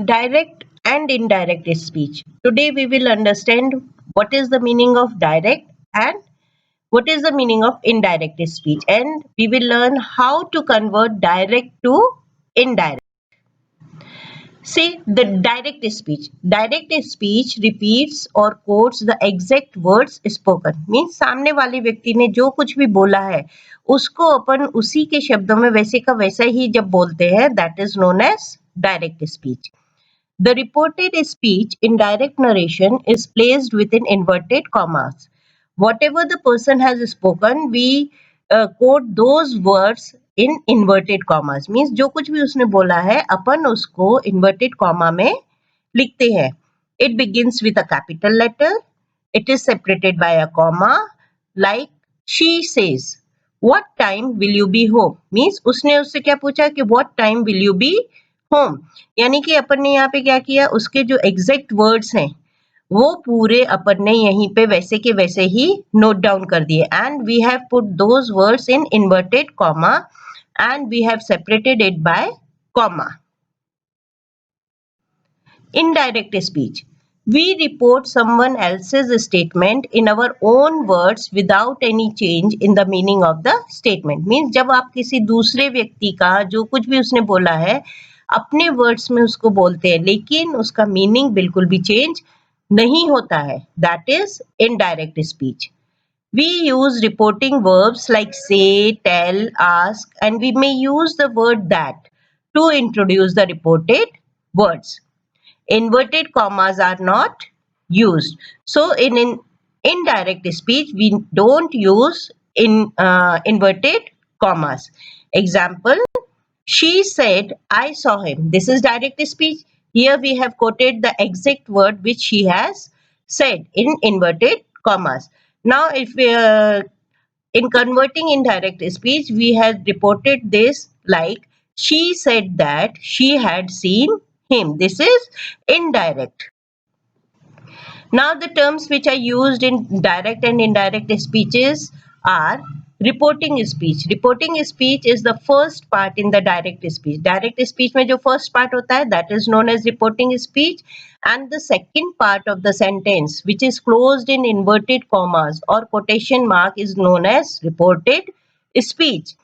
Direct and indirect speech. Today we will understand what is the meaning of direct and what is the meaning of indirect speech, and we will learn how to convert direct to indirect. See, the direct speech. Direct speech repeats or quotes the exact words spoken. Means सामने वाले व्यक्ति ने जो कुछ भी बोला है उसको अपन उसी के शब्दों में वैसे का वैसा ही जब बोलते हैं, that is known as direct speech. The reported speech in direct narration is placed within inverted commas. Whatever the person has spoken, we quote those words in inverted commas. Means जो कुछ भी उसने बोला है अपन उसको inverted comma में लिखते हैं. It begins with a capital letter. It is separated by a comma. Like she says, what time will you be home? Means उसने उससे क्या पूछा कि what time will you be home? यानी कि अपन ने यहाँ पे क्या किया, उसके जो एग्जैक्ट वर्ड्स हैं वो पूरे अपन ने यहीं पे वैसे के वैसे ही नोट डाउन कर दिए. And we have put those words in inverted comma and we have separated it by comma. Indirect speech. We report someone else's statement in our own words without any change in the meaning of the statement. Means जब आप किसी दूसरे व्यक्ति का जो कुछ भी उसने बोला है अपने वर्ड्स में उसको बोलते हैं लेकिन उसका मीनिंग बिल्कुल भी चेंज नहीं होता है, that is indirect speech. We use reporting verbs like say, tell, ask, and we may use the word that to introduce the reported words. Inverted commas are not used. So in indirect speech, we don't use inverted commas. Example, she said, I saw him. This is direct speech. Here we have quoted the exact word which she has said in inverted commas. Now, if we, in converting indirect speech, we have reported this like she said that she had seen him. This is indirect. Now, the terms which are used in direct and indirect speeches are reporting speech. Reporting speech is the first part in the direct speech. Direct speech में जो first part होता है that is known as reporting speech, and the second part of the sentence which is closed in inverted commas or quotation mark is known as reported speech.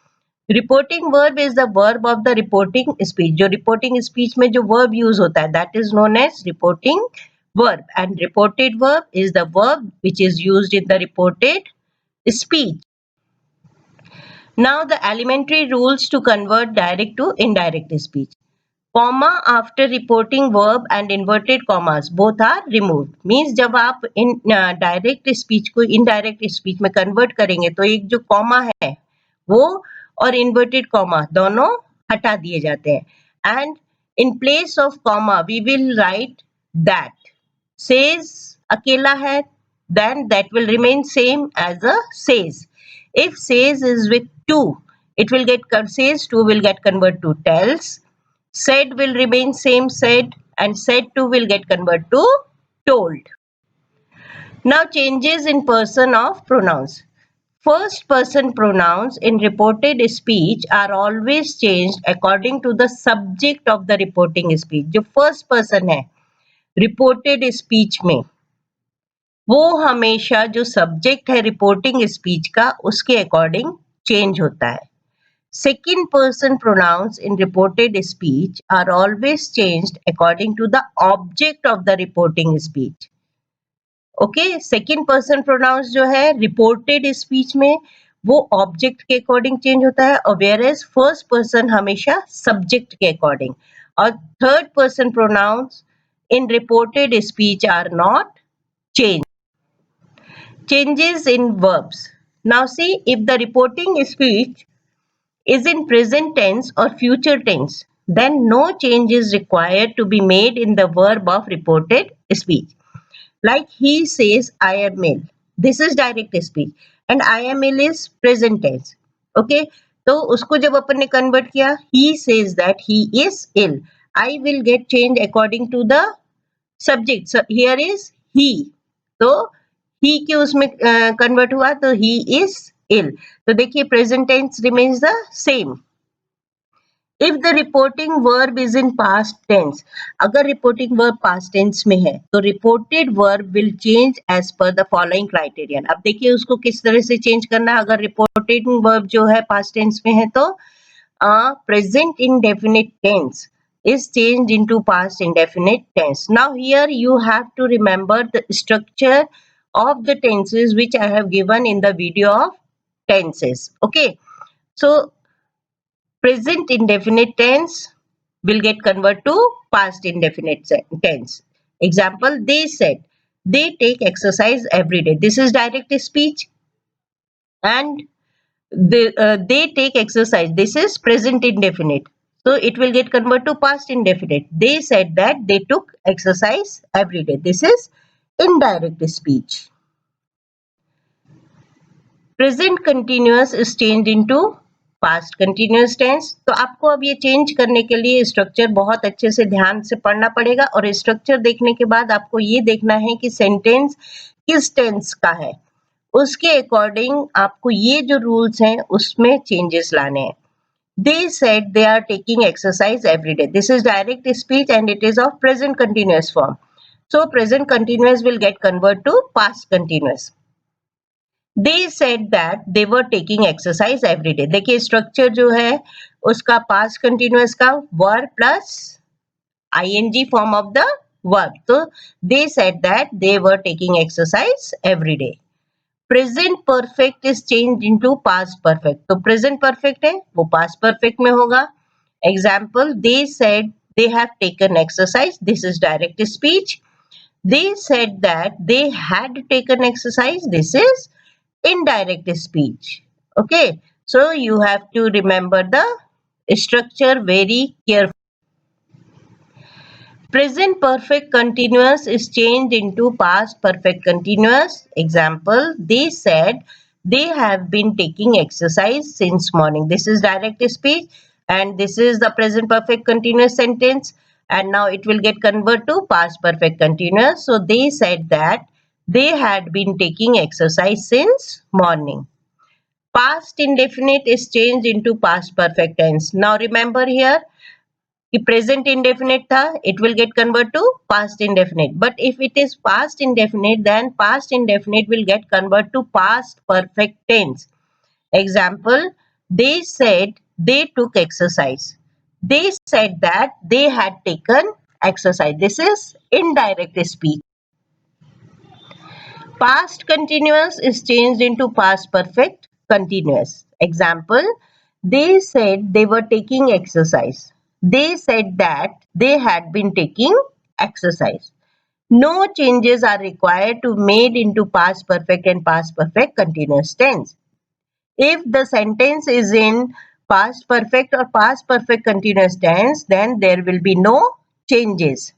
Reporting verb is the verb of the reporting speech. जो reporting speech में जो verb use होता है that is known as reporting verb, and reported verb is the verb which is used in the reported speech. Now the elementary rules to convert direct to indirect speech. Comma after reporting verb and inverted commas both are removed. Means जब आप in direct speech को indirect speech में convert करेंगे तो एक जो comma है वो और inverted comma दोनों हटा दिए जाते हैं. And in place of comma we will write that. Says अकेला है then that will remain same as a says. If says is with two, it will get says 2 will get converted to tells. Said will remain same said, and said to will get converted to told. Now changes in person of pronouns. First person pronouns in reported speech are always changed according to the subject of the reporting speech. जो first person है reported speech में वो हमेशा जो subject है reporting speech का उसके according change होता है. Second person pronouns in reported speech are always changed according to the object of the reporting speech. Okay, second person pronouns जो है reported speech में वो object के according change होता है और whereas first person हमेशा subject के according. और third person pronouns in reported speech are not changed. Changes in verbs. Now see, if the reporting speech is in present tense or future tense, then no change is required to be made in the verb of reported speech. Like he says, I am ill. This is direct speech and I am ill is present tense. Okay, तो उसको जब अपन ने convert किया, he says that he is ill. I will get changed according to the subject. So here is he. तो he के उसमें convert हुआ तो he is ill. तो देखिए present tense remains the same. If the reporting verb is in past tense, अगर reporting verb past tense में है तो reported verb will change as per the following criterion. अब देखिए उसको किस तरह से change करना है. अगर reporting verb जो है past tense में है तो present indefinite tense is changed into past indefinite tense. Now here you have to remember the structure of the tenses which I have given in the video of tenses. Okay, so present indefinite tense will get converted to past indefinite tense. Example, they said they take exercise every day. This is direct speech. And they take exercise. This is present indefinite. So it will get converted to past indefinite. They said that they took exercise every day. This is indirect speech. Present continuous is changed into past continuous tense. तो आपको अब ये change करने के लिए structure बहुत अच्छे से ध्यान से पढ़ना पड़ेगा और स्ट्रक्चर देखने के बाद आपको ये देखना है कि सेंटेंस किस टेंस का है, उसके अकॉर्डिंग आपको ये जो रूल्स हैं उसमें चेंजेस लाने हैं. They said they are taking exercise every day. This is direct speech and it is of present continuous form. So present continuous will get converted to past continuous. They said that they were taking exercise every day. देखिए structure जो है उसका past continuous का verb plus ing form of the verb. तो they said that they were taking exercise every day. Present perfect is changed into past perfect. तो present perfect है वो past perfect में होगा. Example, they said they have taken exercise. This is direct speech. They said that they had taken exercise. This is indirect speech. Okay, so you have to remember the structure very carefully. Present perfect continuous is changed into past perfect continuous. Example, they said they have been taking exercise since morning. This is direct speech and this is the present perfect continuous sentence, and now it will get converted to past perfect continuous. So they said that they had been taking exercise since morning. Past indefinite is changed into past perfect tense. Now remember here, कि present indefinite था, it will get converted to past indefinite. But if it is past indefinite, then past indefinite will get converted to past perfect tense. Example, they said they took exercise. They said that they had taken exercise. This is indirect speech. Past continuous is changed into past perfect continuous. Example, they said they were taking exercise. They said that they had been taking exercise. No changes are required to made into past perfect and past perfect continuous tense. If the sentence is in past perfect or past perfect continuous tense, then there will be no changes.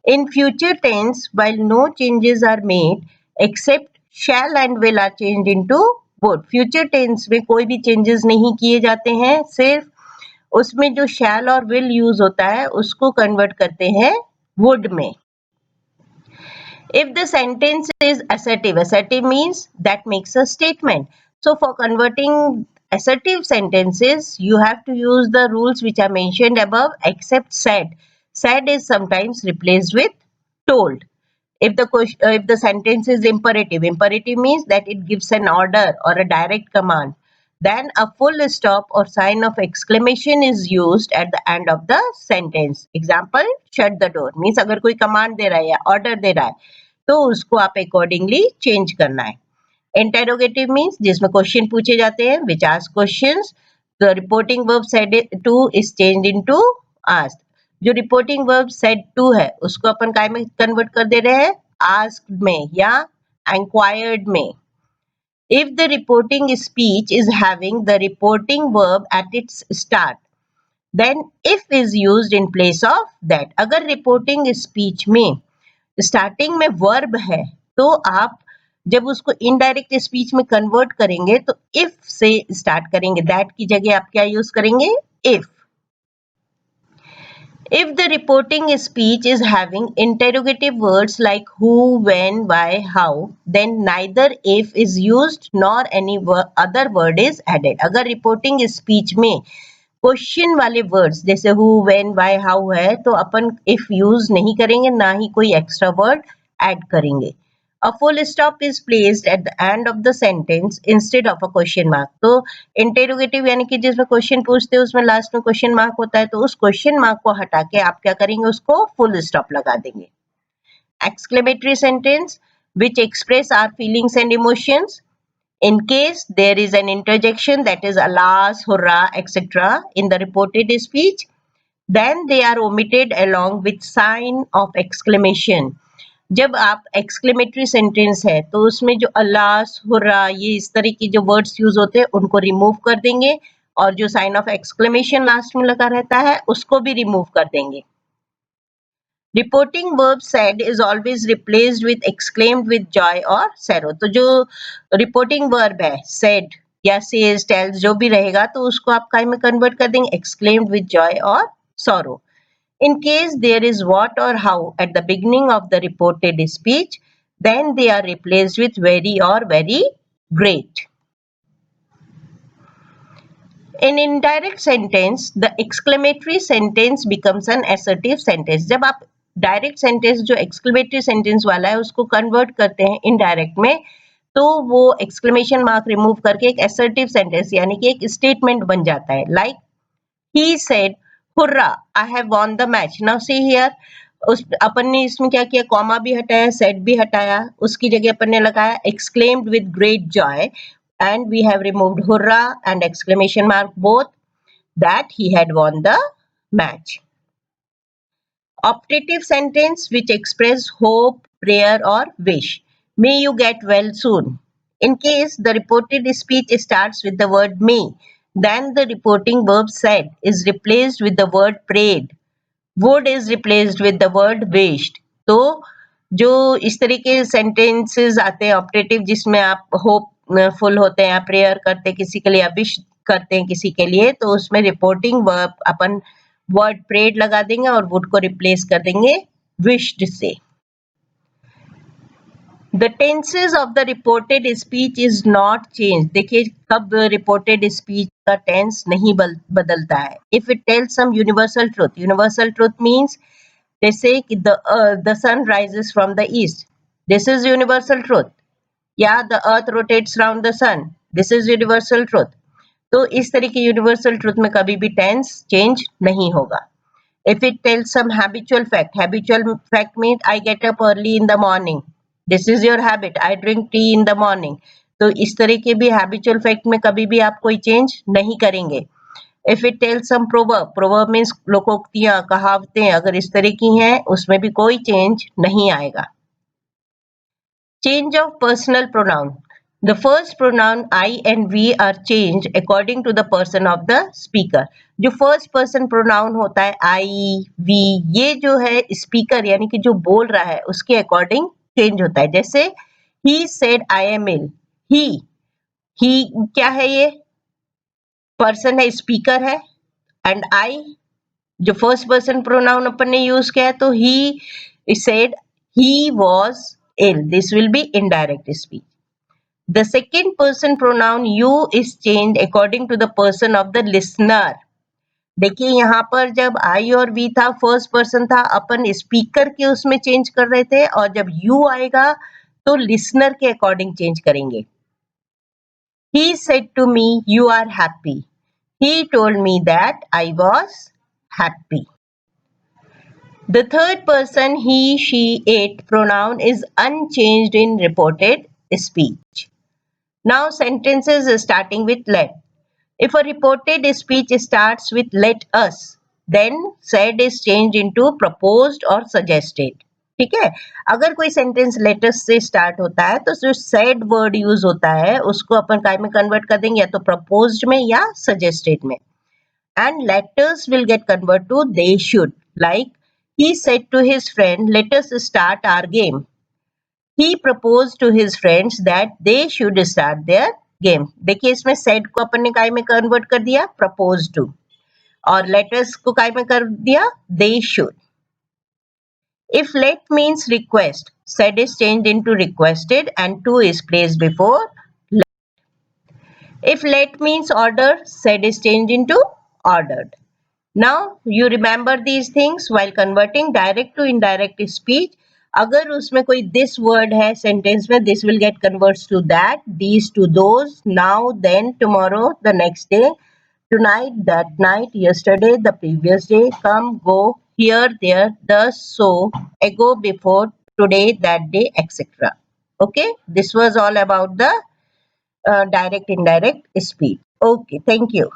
In future tense, while no changes are made, except shall and will are changed into would. Future tense में कोई भी changes नहीं किए जाते हैं, सिर्फ उसमें जो shall और will use होता है उसको convert करते हैं would में. If the sentence is assertive, assertive means that makes a statement. So for converting assertive sentences, you have to use the rules which are mentioned above except said. Said is sometimes replaced with told. If the sentence is imperative, imperative means that it gives an order or a direct command. Then a full stop or sign of exclamation is used at the end of the sentence. Example, shut the door means अगर कोई command दे रहा है या order दे रहा है तो उसको आप accordingly change करना है. Interrogative means जिसमें question पूछे जाते हैं, which ask questions. The reporting verb said to is changed into asked. जो reporting verb said to है उसको अपन काय में convert कर दे रहे हैं, asked में या inquired में. If the reporting speech is having the reporting verb at its start, then if is used in place of that. अगर reporting speech में starting में verb है तो आप जब उसको indirect speech में convert करेंगे तो if से start करेंगे, that की जगह आप क्या use करेंगे, if. If the reporting speech is having interrogative words like who, when, why, how, then neither if is used nor any other word is added. अगर reporting speech में question वाले words जैसे who, when, why, how है तो अपन if use नहीं करेंगे, ना ही कोई एक्स्ट्रा वर्ड ऐड करेंगे. A full stop is placed at the end of the sentence instead of a question mark. तो इंटेरोगेटिव यानी कि जिसमें क्वेश्चन पूछते हैं उसमें लास्ट में क्वेश्चन मार्क होता है, तो उस क्वेश्चन मार्क को हटा के आप क्या करेंगे, उसको फुल स्टॉप लगा देंगे. Exclamatory sentence which express our feelings and emotions. In case there is an interjection that is alas, hurrah, etc. in the reported speech, then they are omitted along with sign of exclamation. जब आप exclamatory sentence है तो उसमें जो alas, hurrah, ये इस तरह की जो वर्ड्स यूज होते हैं उनको रिमूव कर देंगे और जो साइन ऑफ एक्सक्लेमेशन लास्ट में लगा रहता है उसको भी रिमूव कर देंगे. Reporting verb said is always replaced with exclaimed with joy or sorrow. तो जो रिपोर्टिंग वर्ब है said या says, tells जो भी रहेगा तो उसको आप काय में कन्वर्ट कर देंगे exclaimed with joy or sorrow. In case there is what or how at the beginning of the reported speech, then they are replaced with very or very great. In indirect sentence, the exclamatory sentence becomes an assertive sentence. जब आप direct sentence जो exclamatory sentence वाला है उसको convert करते हैं indirect में, तो वो एक्सक्लेमेशन मार्क रिमूव करके एक असर्टिव सेंटेंस यानी कि एक स्टेटमेंट बन जाता है. Like he said hurrah I have won the match. Now see here, उस अपन ने इसमें क्या किया, कॉमा भी हटाया, सेट भी हटाया, उसकी जगह अपन ने लगाया exclaimed with great Joy and we have removed hurrah and exclamation mark both that he had won the match. Optative sentence which express hope, prayer or wish. May you get well soon. In case the reported speech starts with the word may, then the reporting verb said is replaced with the word prayed. Would is replaced with the word wished. तो जो इस तरह के sentences आते हैं optative जिसमें आप hope full होते हैं, प्रेयर करते हैं किसी के लिए, विश करते हैं किसी के लिए, तो उसमें रिपोर्टिंग वर्ब अपन वर्ड प्रेड लगा देंगे और वुड को रिप्लेस कर देंगे विश्ड से. The tenses of the reported speech is not changed. देखिए कब reported speech का tense नहीं बदलता है. If it tells some universal truth means जैसे कि the sun rises from the east. This is universal truth. या the earth rotates around the sun. This is universal truth. तो इस तरह की universal truth में कभी भी tense change नहीं होगा. If it tells some habitual fact means I get up early in the morning. This is your habit. I drink tea in the morning. तो इस तरह के भी habitual fact में कभी भी आप कोई change नहीं करेंगे. If it tells some proverb means लोकोक्तियां, कहावतें अगर इस तरह की हैं उसमें भी कोई change नहीं आएगा. Change of personal pronoun. The first pronoun I and we are changed according to the person of the speaker. जो first person pronoun होता है I, we, ये जो है speaker यानी कि जो बोल रहा है उसके according change होता है. जैसे he said I am ill. he क्या है, ये person है, speaker है, and I जो first person pronoun अपन ने use किया है तो he said he was ill. This will be indirect speech. The second person pronoun you is changed according to the person of the listener. देखिए यहाँ पर जब I और we था, फर्स्ट पर्सन था, अपन स्पीकर के उसमें चेंज कर रहे थे, और जब you आएगा तो लिसनर के अकॉर्डिंग चेंज करेंगे. He said to me you are happy. He told me that I was happy. The third person he, she, it pronoun is unchanged in reported speech. Now sentences starting with let. If a reported speech starts with let us, then said is changed into proposed or suggested. ठीक है, अगर कोई sentence let's say start होता है तो जो said word use होता है उसको अपन काय में कन्वर्ट कर देंगे, या तो proposed में या suggested में. And letters will get converted to they should. Like he said to his friend, let us start our game. He proposed to his friends that they should start their game. देखिए इसमें said को अपन ने काय में convert कर दिया, proposed to, और letters को काय में कर दिया, they should. If let means request, said is changed into requested and to is placed before let. If let means order, said is changed into ordered. Now you remember these things while converting direct to indirect speech. अगर उसमें कोई this word है sentence में, this will get converts to that, these to those, now, then, tomorrow, the next day, tonight, that night, yesterday, the previous day, come, go, here, there, thus, so, ago, before, today, that day, etc. Okay, this was all about the direct indirect speech. Okay, thank you.